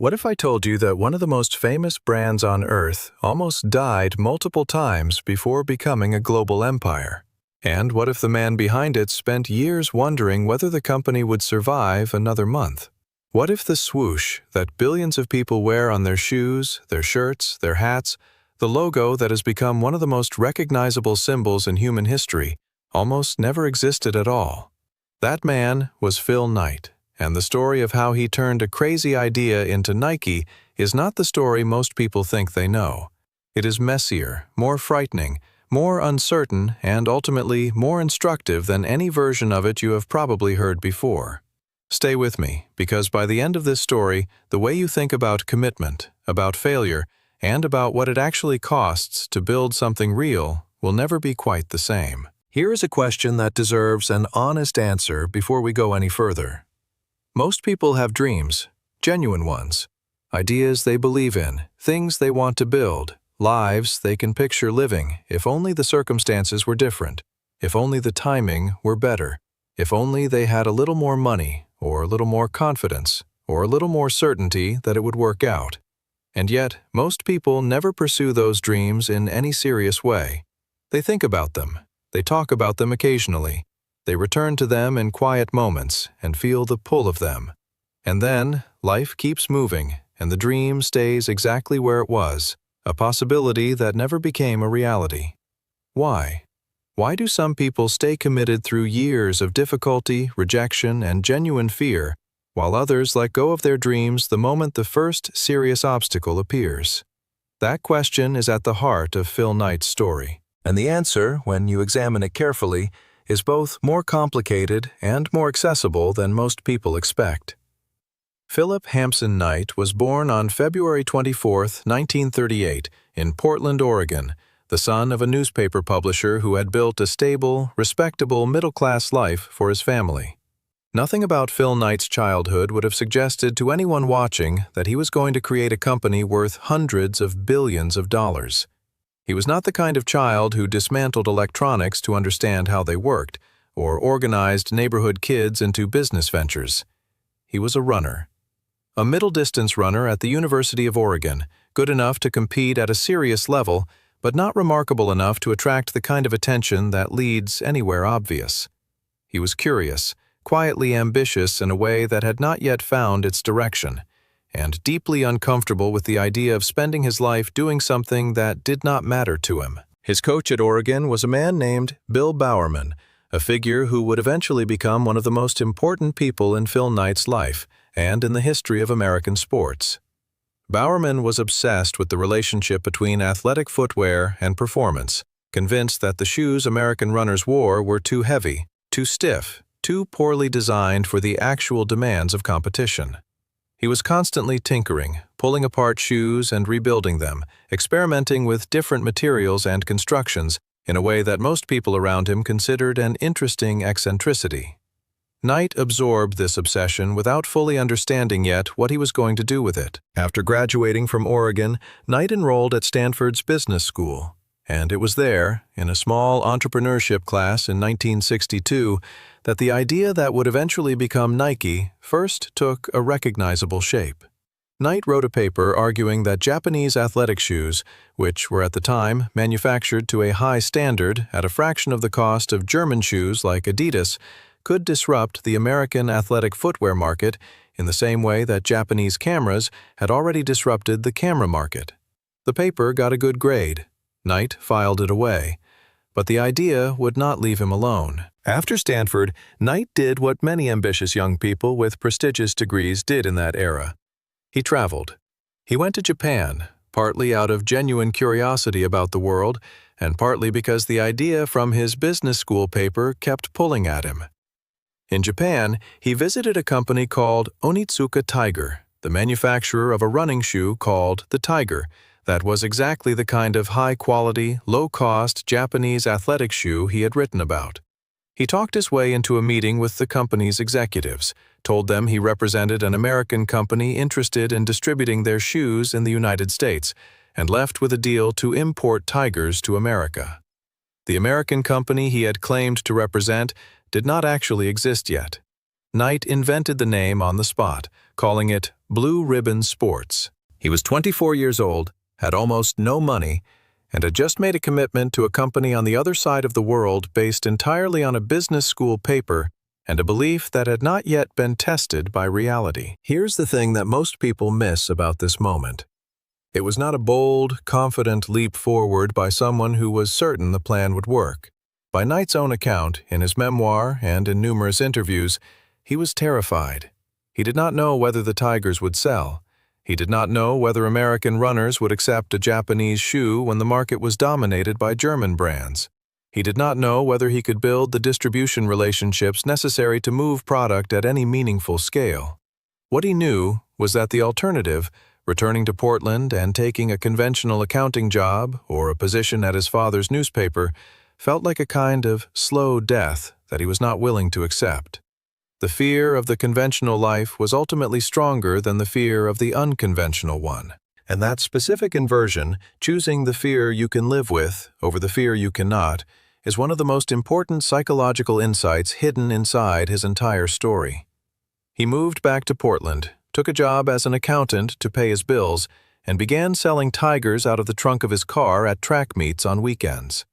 What if I told you that one of the most famous brands on Earth almost died multiple times before becoming a global empire? And what if the man behind it spent years wondering whether the company would survive another month? What if the swoosh that billions of people wear on their shoes, their shirts, their hats, the logo that has become one of the most recognizable symbols in human history, almost never existed at all? That man was Phil Knight. And the story of how he turned a crazy idea into Nike is not the story most people think they know. It is messier, more frightening, more uncertain, and ultimately more instructive than any version of it you have probably heard before. Stay with me, because by the end of this story, the way you think about commitment, about failure, and about what it actually costs to build something real will never be quite the same. Here is a question that deserves an honest answer before we go any further. Most people have dreams, genuine ones, ideas they believe in, things they want to build, lives they can picture living if only the circumstances were different, if only the timing were better, if only they had a little more money, or a little more confidence, or a little more certainty that it would work out. And yet, most people never pursue those dreams in any serious way. They think about them, they talk about them occasionally. They return to them in quiet moments and feel the pull of them. And then, life keeps moving, and the dream stays exactly where it was, a possibility that never became a reality. Why? Why do some people stay committed through years of difficulty, rejection, and genuine fear, while others let go of their dreams the moment the first serious obstacle appears? That question is at the heart of Phil Knight's story. And the answer, when you examine it carefully, is both more complicated and more accessible than most people expect. Philip Hampson Knight was born on February 24, 1938, in Portland, Oregon, the son of a newspaper publisher who had built a stable, respectable middle-class life for his family. Nothing about Phil Knight's childhood would have suggested to anyone watching that he was going to create a company worth hundreds of billions of dollars. He was not the kind of child who dismantled electronics to understand how they worked, or organized neighborhood kids into business ventures. He was a runner. A middle-distance runner at the University of Oregon, good enough to compete at a serious level, but not remarkable enough to attract the kind of attention that leads anywhere obvious. He was curious, quietly ambitious in a way that had not yet found its direction, and deeply uncomfortable with the idea of spending his life doing something that did not matter to him. His coach at Oregon was a man named Bill Bowerman, a figure who would eventually become one of the most important people in Phil Knight's life and in the history of American sports. Bowerman was obsessed with the relationship between athletic footwear and performance, convinced that the shoes American runners wore were too heavy, too stiff, too poorly designed for the actual demands of competition. He was constantly tinkering, pulling apart shoes and rebuilding them, experimenting with different materials and constructions in a way that most people around him considered an interesting eccentricity. Knight absorbed this obsession without fully understanding yet what he was going to do with it. After graduating from Oregon, Knight enrolled at Stanford's business school, and it was there, in a small entrepreneurship class in 1962, that the idea that would eventually become Nike first took a recognizable shape. Knight wrote a paper arguing that Japanese athletic shoes, which were at the time manufactured to a high standard at a fraction of the cost of German shoes like Adidas, could disrupt the American athletic footwear market in the same way that Japanese cameras had already disrupted the camera market. The paper got a good grade. Knight filed it away. But the idea would not leave him alone. After Stanford, Knight did what many ambitious young people with prestigious degrees did in that era. He traveled. He went to Japan, partly out of genuine curiosity about the world, and partly because the idea from his business school paper kept pulling at him. In Japan, he visited a company called Onitsuka Tiger, the manufacturer of a running shoe called the Tiger, that was exactly the kind of high-quality, low-cost Japanese athletic shoe he had written about. He talked his way into a meeting with the company's executives, told them he represented an American company interested in distributing their shoes in the United States, and left with a deal to import Tigers to America. The American company he had claimed to represent did not actually exist yet. Knight invented the name on the spot, calling it Blue Ribbon Sports. He was 24 years old, had almost no money, and had just made a commitment to a company on the other side of the world based entirely on a business school paper and a belief that had not yet been tested by reality. Here's the thing that most people miss about this moment. It was not a bold, confident leap forward by someone who was certain the plan would work. By Knight's own account, in his memoir and in numerous interviews, he was terrified. He did not know whether the Tigers would sell. He did not know whether American runners would accept a Japanese shoe when the market was dominated by German brands. He did not know whether he could build the distribution relationships necessary to move product at any meaningful scale. What he knew was that the alternative, returning to Portland and taking a conventional accounting job or a position at his father's newspaper, felt like a kind of slow death that he was not willing to accept. The fear of the conventional life was ultimately stronger than the fear of the unconventional one. And that specific inversion, choosing the fear you can live with over the fear you cannot, is one of the most important psychological insights hidden inside his entire story. He moved back to Portland, took a job as an accountant to pay his bills, and began selling Tigers out of the trunk of his car at track meets on weekends.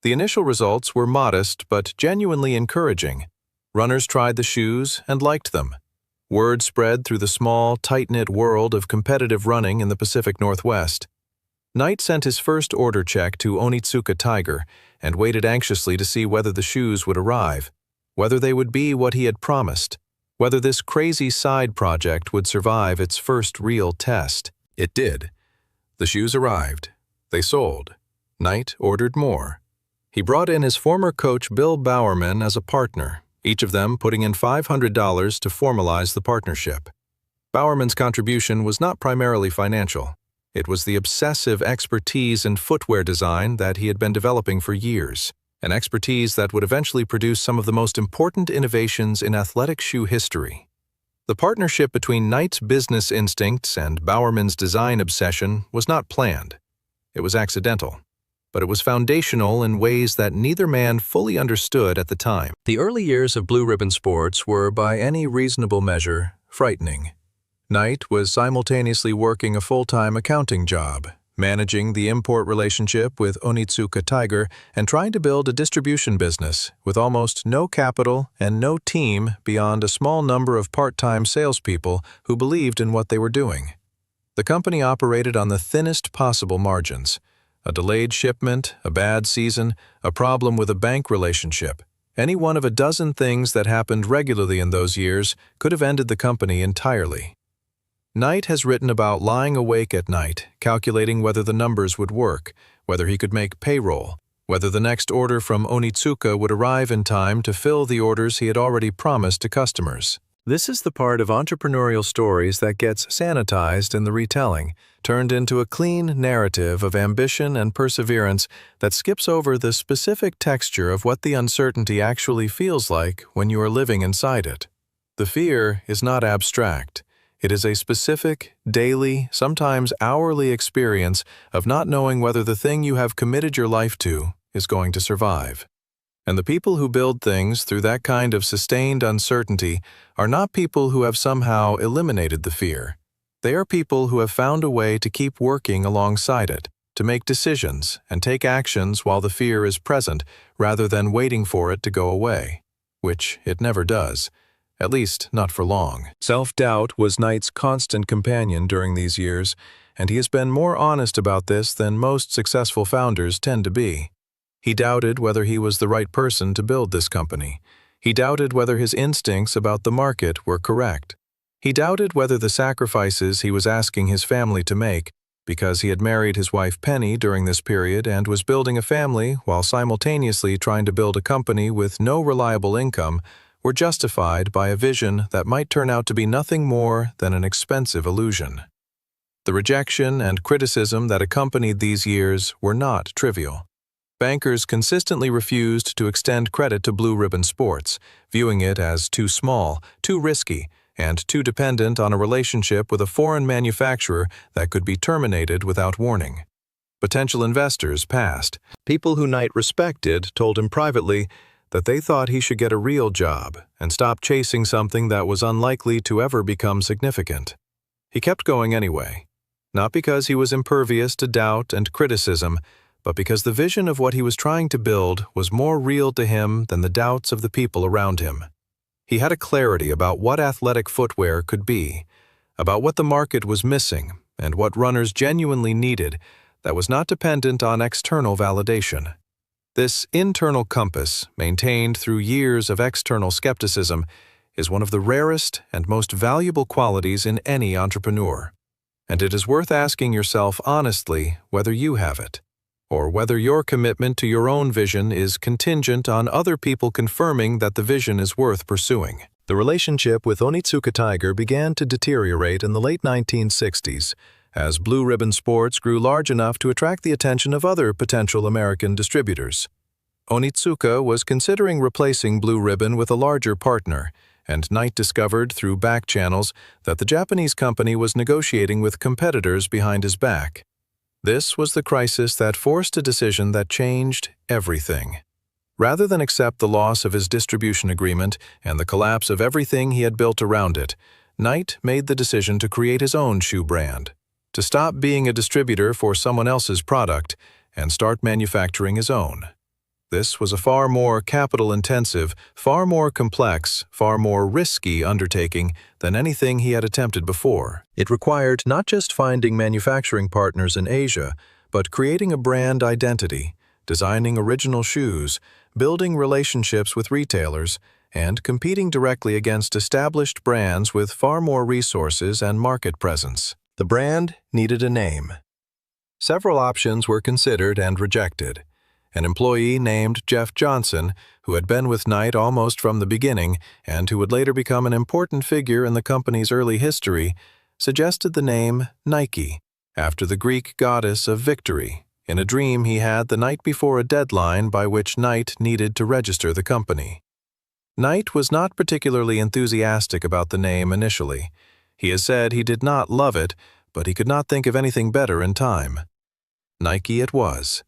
The initial results were modest but genuinely encouraging. Runners tried the shoes and liked them. Word spread through the small, tight-knit world of competitive running in the Pacific Northwest. Knight sent his first order check to Onitsuka Tiger and waited anxiously to see whether the shoes would arrive, whether they would be what he had promised, whether this crazy side project would survive its first real test. It did. The shoes arrived. They sold. Knight ordered more. He brought in his former coach Bill Bowerman as a partner, each of them putting in $500 to formalize the partnership. Bowerman's contribution was not primarily financial. It was the obsessive expertise in footwear design that he had been developing for years, an expertise that would eventually produce some of the most important innovations in athletic shoe history. The partnership between Knight's business instincts and Bowerman's design obsession was not planned. It was accidental, but it was foundational in ways that neither man fully understood at the time. The early years of Blue Ribbon Sports were, by any reasonable measure, frightening. Knight was simultaneously working a full-time accounting job, managing the import relationship with Onitsuka Tiger, and trying to build a distribution business with almost no capital and no team beyond a small number of part-time salespeople who believed in what they were doing. The company operated on the thinnest possible margins. A delayed shipment, a bad season, a problem with a bank relationship. Any one of a dozen things that happened regularly in those years could have ended the company entirely. Knight has written about lying awake at night, calculating whether the numbers would work, whether he could make payroll, whether the next order from Onitsuka would arrive in time to fill the orders he had already promised to customers. This is the part of entrepreneurial stories that gets sanitized in the retelling, turned into a clean narrative of ambition and perseverance that skips over the specific texture of what the uncertainty actually feels like when you are living inside it. The fear is not abstract. It is a specific, daily, sometimes hourly experience of not knowing whether the thing you have committed your life to is going to survive. And the people who build things through that kind of sustained uncertainty are not people who have somehow eliminated the fear. They are people who have found a way to keep working alongside it, to make decisions and take actions while the fear is present rather than waiting for it to go away, which it never does. At least, not for long. Self-doubt was Knight's constant companion during these years, and he has been more honest about this than most successful founders tend to be. He doubted whether he was the right person to build this company. He doubted whether his instincts about the market were correct. He doubted whether the sacrifices he was asking his family to make, because he had married his wife Penny during this period and was building a family while simultaneously trying to build a company with no reliable income, were justified by a vision that might turn out to be nothing more than an expensive illusion. The rejection and criticism that accompanied these years were not trivial. Bankers consistently refused to extend credit to Blue Ribbon Sports, viewing it as too small, too risky, and too dependent on a relationship with a foreign manufacturer that could be terminated without warning. Potential investors passed. People who Knight respected told him privately that they thought he should get a real job and stop chasing something that was unlikely to ever become significant. He kept going anyway, not because he was impervious to doubt and criticism, but because the vision of what he was trying to build was more real to him than the doubts of the people around him. He had a clarity about what athletic footwear could be, about what the market was missing, and what runners genuinely needed that was not dependent on external validation. This internal compass, maintained through years of external skepticism, is one of the rarest and most valuable qualities in any entrepreneur. And it is worth asking yourself honestly whether you have it, or whether your commitment to your own vision is contingent on other people confirming that the vision is worth pursuing. The relationship with Onitsuka Tiger began to deteriorate in the late 1960s, as Blue Ribbon Sports grew large enough to attract the attention of other potential American distributors. Onitsuka was considering replacing Blue Ribbon with a larger partner, and Knight discovered through back channels that the Japanese company was negotiating with competitors behind his back. This was the crisis that forced a decision that changed everything. Rather than accept the loss of his distribution agreement and the collapse of everything he had built around it, Knight made the decision to create his own shoe brand, to stop being a distributor for someone else's product and start manufacturing his own. This was a far more capital-intensive, far more complex, far more risky undertaking than anything he had attempted before. It required not just finding manufacturing partners in Asia, but creating a brand identity, designing original shoes, building relationships with retailers, and competing directly against established brands with far more resources and market presence. The brand needed a name. Several options were considered and rejected. An employee named Jeff Johnson, who had been with Knight almost from the beginning and who would later become an important figure in the company's early history, suggested the name Nike, after the Greek goddess of victory, in a dream he had the night before a deadline by which Knight needed to register the company. Knight was not particularly enthusiastic about the name initially. He has said he did not love it, but he could not think of anything better in time. Nike it was.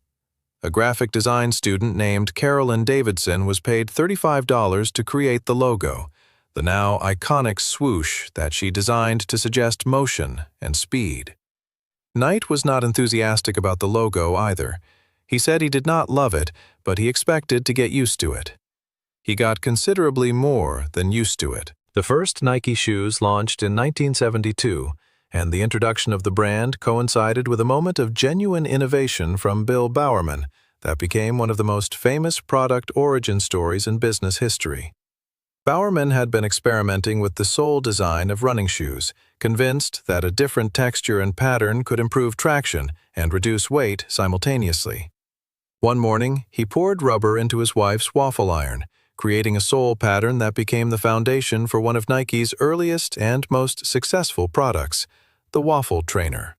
A graphic design student named Carolyn Davidson was paid $35 to create the logo, the now iconic swoosh that she designed to suggest motion and speed. Knight was not enthusiastic about the logo either. He said he did not love it, but he expected to get used to it. He got considerably more than used to it. The first Nike shoes launched in 1972, and the introduction of the brand coincided with a moment of genuine innovation from Bill Bowerman that became one of the most famous product origin stories in business history. Bowerman had been experimenting with the sole design of running shoes, convinced that a different texture and pattern could improve traction and reduce weight simultaneously. One morning, he poured rubber into his wife's waffle iron, creating a sole pattern that became the foundation for one of Nike's earliest and most successful products, the waffle trainer.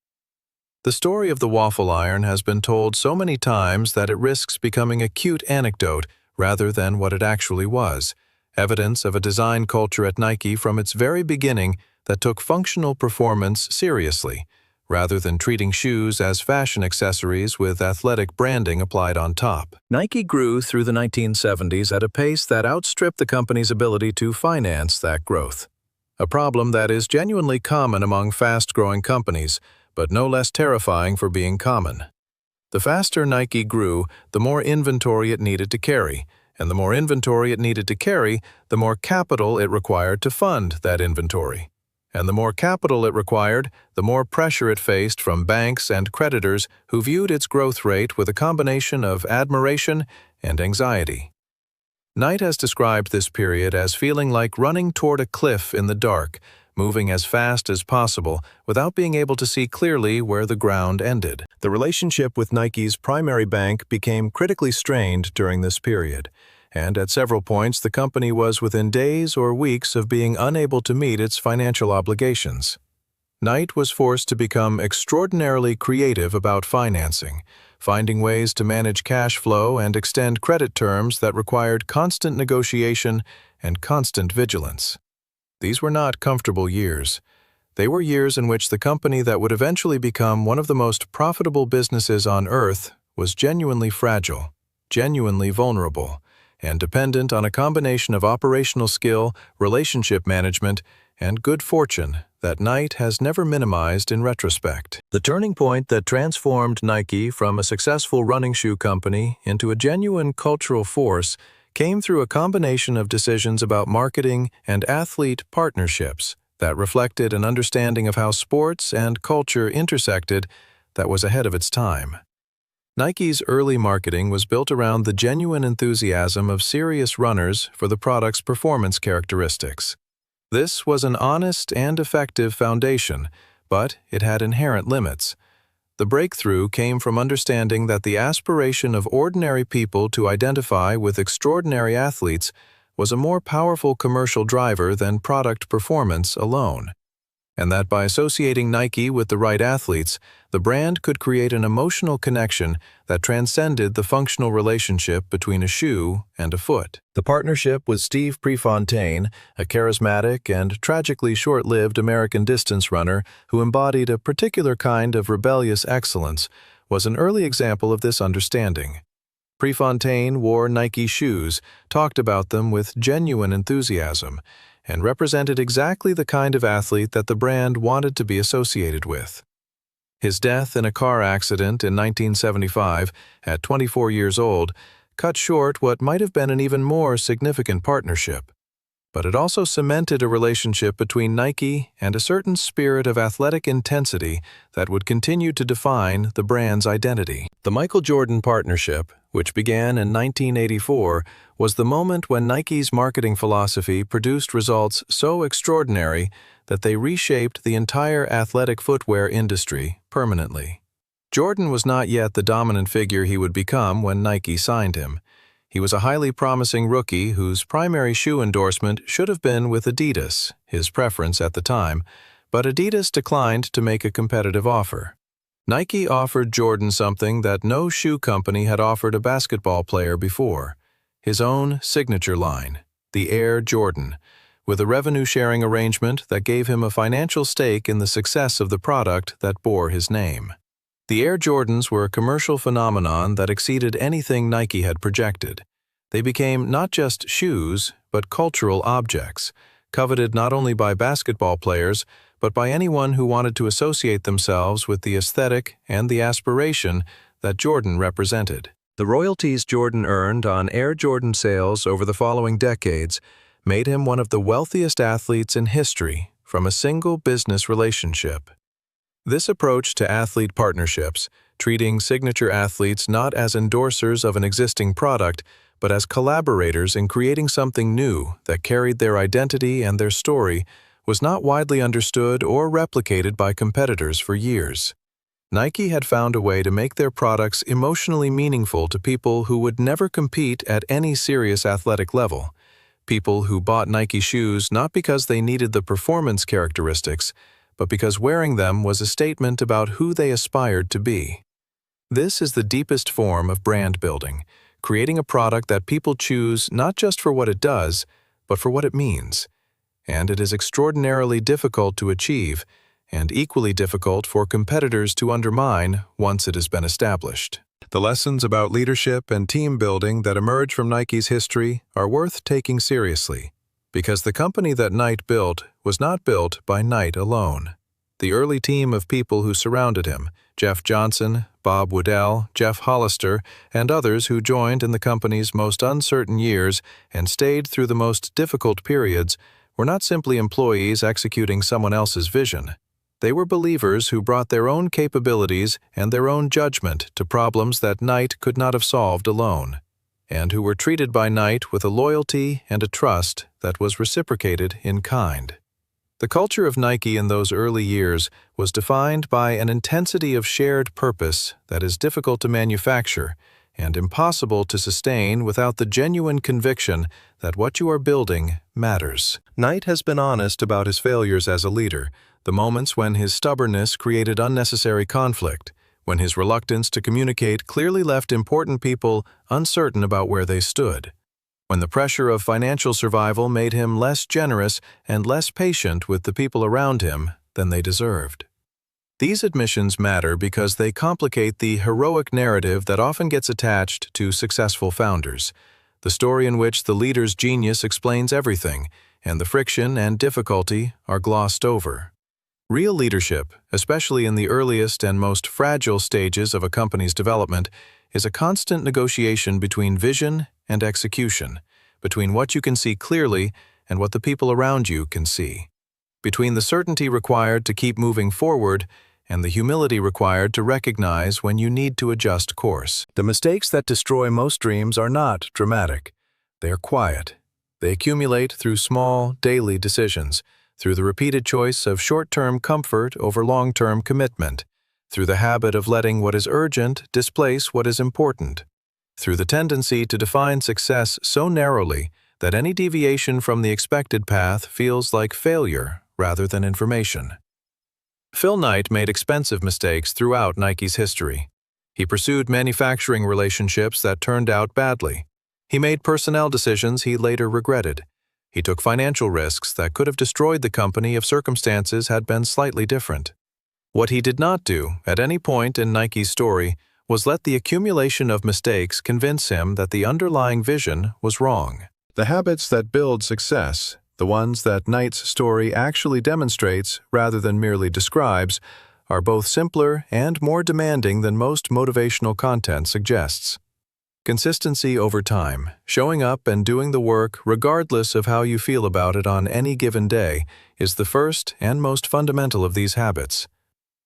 The story of the waffle iron has been told so many times that it risks becoming a cute anecdote rather than what it actually was, evidence of a design culture at Nike from its very beginning that took functional performance seriously, rather than treating shoes as fashion accessories with athletic branding applied on top. Nike grew through the 1970s at a pace that outstripped the company's ability to finance that growth, a problem that is genuinely common among fast-growing companies, but no less terrifying for being common. The faster Nike grew, the more inventory it needed to carry, and the more inventory it needed to carry, the more capital it required to fund that inventory. And the more capital it required, the more pressure it faced from banks and creditors who viewed its growth rate with a combination of admiration and anxiety. Knight has described this period as feeling like running toward a cliff in the dark, moving as fast as possible without being able to see clearly where the ground ended. The relationship with Nike's primary bank became critically strained during this period, and at several points the company was within days or weeks of being unable to meet its financial obligations. Knight was forced to become extraordinarily creative about financing, finding ways to manage cash flow and extend credit terms that required constant negotiation and constant vigilance. These were not comfortable years. They were years in which the company that would eventually become one of the most profitable businesses on earth was genuinely fragile, genuinely vulnerable, and dependent on a combination of operational skill, relationship management, and good fortune that Knight has never minimized in retrospect. The turning point that transformed Nike from a successful running shoe company into a genuine cultural force came through a combination of decisions about marketing and athlete partnerships that reflected an understanding of how sports and culture intersected that was ahead of its time. Nike's early marketing was built around the genuine enthusiasm of serious runners for the product's performance characteristics. This was an honest and effective foundation, but it had inherent limits. The breakthrough came from understanding that the aspiration of ordinary people to identify with extraordinary athletes was a more powerful commercial driver than product performance alone, and that by associating Nike with the right athletes, the brand could create an emotional connection that transcended the functional relationship between a shoe and a foot. The partnership with Steve Prefontaine, a charismatic and tragically short-lived American distance runner who embodied a particular kind of rebellious excellence, was an early example of this understanding. Prefontaine wore Nike shoes, talked about them with genuine enthusiasm, and represented exactly the kind of athlete that the brand wanted to be associated with. His death in a car accident in 1975, at 24 years old, cut short what might have been an even more significant partnership. But it also cemented a relationship between Nike and a certain spirit of athletic intensity that would continue to define the brand's identity. The Michael Jordan partnership, which began in 1984, was the moment when Nike's marketing philosophy produced results so extraordinary that they reshaped the entire athletic footwear industry permanently. Jordan was not yet the dominant figure he would become when Nike signed him. He was a highly promising rookie whose primary shoe endorsement should have been with Adidas, his preference at the time, but Adidas declined to make a competitive offer. Nike offered Jordan something that no shoe company had offered a basketball player before: his own signature line, the Air Jordan, with a revenue-sharing arrangement that gave him a financial stake in the success of the product that bore his name. The Air Jordans were a commercial phenomenon that exceeded anything Nike had projected. They became not just shoes, but cultural objects, coveted not only by basketball players, but by anyone who wanted to associate themselves with the aesthetic and the aspiration that Jordan represented. The royalties Jordan earned on Air Jordan sales over the following decades made him one of the wealthiest athletes in history from a single business relationship. This approach to athlete partnerships, treating signature athletes not as endorsers of an existing product, but as collaborators in creating something new that carried their identity and their story, was not widely understood or replicated by competitors for years. Nike had found a way to make their products emotionally meaningful to people who would never compete at any serious athletic level, people who bought Nike shoes not because they needed the performance characteristics, but because wearing them was a statement about who they aspired to be. This is the deepest form of brand building, creating a product that people choose not just for what it does, but for what it means. And it is extraordinarily difficult to achieve, and equally difficult for competitors to undermine once it has been established. The lessons about leadership and team building that emerge from Nike's history are worth taking seriously, because the company that Knight built was not built by Knight alone. The early team of people who surrounded him, Jeff Johnson, Bob Woodell, Jeff Hollister, and others who joined in the company's most uncertain years and stayed through the most difficult periods, were not simply employees executing someone else's vision. They were believers who brought their own capabilities and their own judgment to problems that Knight could not have solved alone, and who were treated by Knight with a loyalty and a trust that was reciprocated in kind. The culture of Nike in those early years was defined by an intensity of shared purpose that is difficult to manufacture and impossible to sustain without the genuine conviction that what you are building matters. Knight has been honest about his failures as a leader, the moments when his stubbornness created unnecessary conflict, when his reluctance to communicate clearly left important people uncertain about where they stood, when the pressure of financial survival made him less generous and less patient with the people around him than they deserved. These admissions matter because they complicate the heroic narrative that often gets attached to successful founders, the story in which the leader's genius explains everything, and the friction and difficulty are glossed over. Real leadership, especially in the earliest and most fragile stages of a company's development, is a constant negotiation between vision and execution, between what you can see clearly and what the people around you can see, between the certainty required to keep moving forward and the humility required to recognize when you need to adjust course. The mistakes that destroy most dreams are not dramatic. They are quiet. They accumulate through small, daily decisions, through the repeated choice of short-term comfort over long-term commitment, through the habit of letting what is urgent displace what is important, through the tendency to define success so narrowly that any deviation from the expected path feels like failure rather than information. Phil Knight made expensive mistakes throughout Nike's history. He pursued manufacturing relationships that turned out badly. He made personnel decisions he later regretted. He took financial risks that could have destroyed the company if circumstances had been slightly different. What he did not do, at any point in Nike's story, was let the accumulation of mistakes convince him that the underlying vision was wrong. The habits that build success, the ones that Knight's story actually demonstrates rather than merely describes, are both simpler and more demanding than most motivational content suggests. Consistency over time, showing up and doing the work regardless of how you feel about it on any given day, is the first and most fundamental of these habits.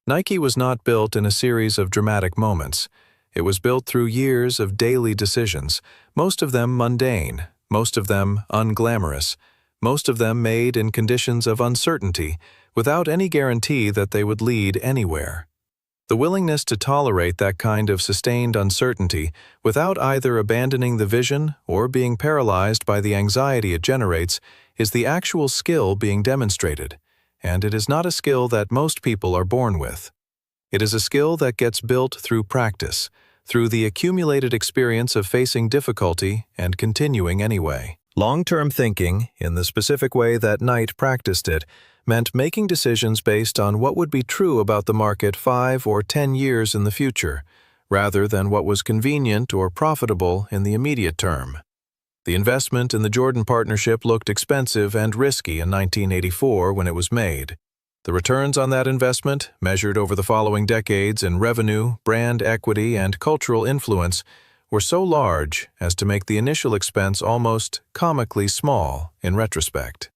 Nike was not built in a series of dramatic moments. It was built through years of daily decisions, most of them mundane, most of them unglamorous, most of them made in conditions of uncertainty, without any guarantee that they would lead anywhere. The willingness to tolerate that kind of sustained uncertainty without either abandoning the vision or being paralyzed by the anxiety it generates is the actual skill being demonstrated, and it is not a skill that most people are born with. It is a skill that gets built through practice, through the accumulated experience of facing difficulty and continuing anyway. Long-term thinking, in the specific way that Knight practiced it, meant making decisions based on what would be true about the market 5 or 10 years in the future, rather than what was convenient or profitable in the immediate term. The investment in the Jordan partnership looked expensive and risky in 1984 when it was made. The returns on that investment, measured over the following decades in revenue, brand equity, and cultural influence, were so large as to make the initial expense almost comically small in retrospect.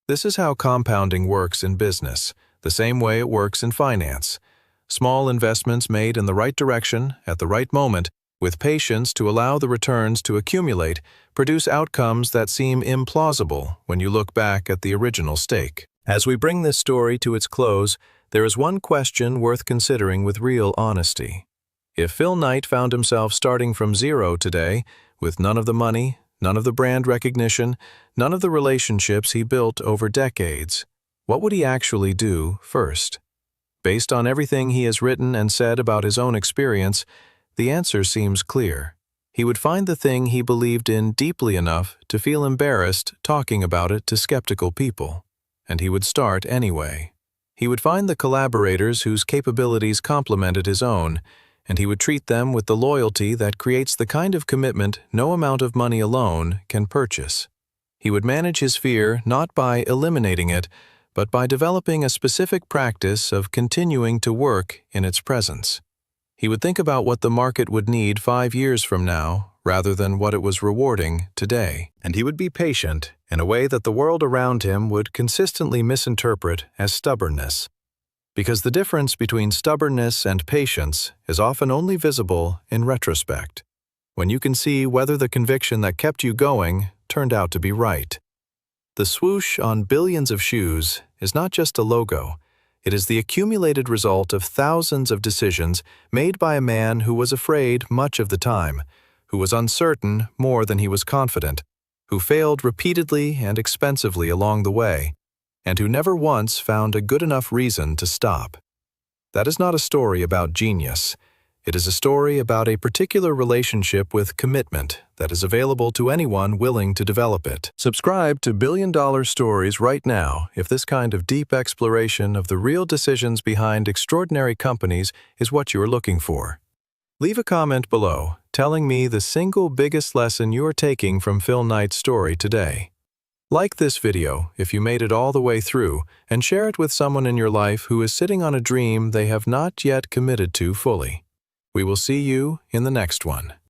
This is how compounding works in business, the same way it works in finance. Small investments made in the right direction, at the right moment, with patience to allow the returns to accumulate, produce outcomes that seem implausible when you look back at the original stake. As we bring this story to its close, there is one question worth considering with real honesty. If Phil Knight found himself starting from zero today, with none of the money, none of the brand recognition, none of the relationships he built over decades, what would he actually do first? Based on everything he has written and said about his own experience, the answer seems clear. He would find the thing he believed in deeply enough to feel embarrassed talking about it to skeptical people. And he would start anyway. He would find the collaborators whose capabilities complemented his own, and he would treat them with the loyalty that creates the kind of commitment no amount of money alone can purchase. He would manage his fear not by eliminating it, but by developing a specific practice of continuing to work in its presence. He would think about what the market would need 5 years from now, rather than what it was rewarding today. And he would be patient in a way that the world around him would consistently misinterpret as stubbornness. Because the difference between stubbornness and patience is often only visible in retrospect, when you can see whether the conviction that kept you going turned out to be right. The swoosh on billions of shoes is not just a logo. It is the accumulated result of thousands of decisions made by a man who was afraid much of the time, who was uncertain more than he was confident, who failed repeatedly and expensively along the way, and who never once found a good enough reason to stop. That is not a story about genius. It is a story about a particular relationship with commitment that is available to anyone willing to develop it. Subscribe to Billion Dollar Stories right now if this kind of deep exploration of the real decisions behind extraordinary companies is what you are looking for. Leave a comment below telling me the single biggest lesson you are taking from Phil Knight's story today. Like this video if you made it all the way through, and share it with someone in your life who is sitting on a dream they have not yet committed to fully. We will see you in the next one.